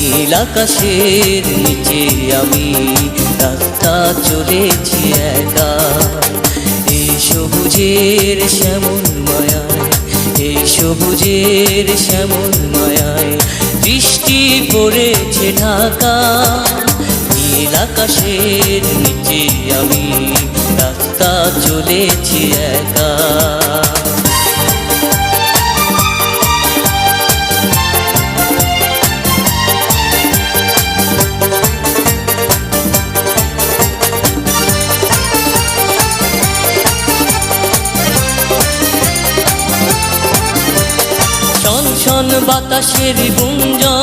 নীল আকাশের নিচে আমি রাস্তা চলেছি একা। এই সবুজের শ্যামল মায়ায়, এই সবুজের শ্যামল মায়ায় বৃষ্টি পড়েছে ঢাকা। নীল আকাশের নিচে আমি রাস্তা চলেছি একা। শন বাতাসের গুঞ্জন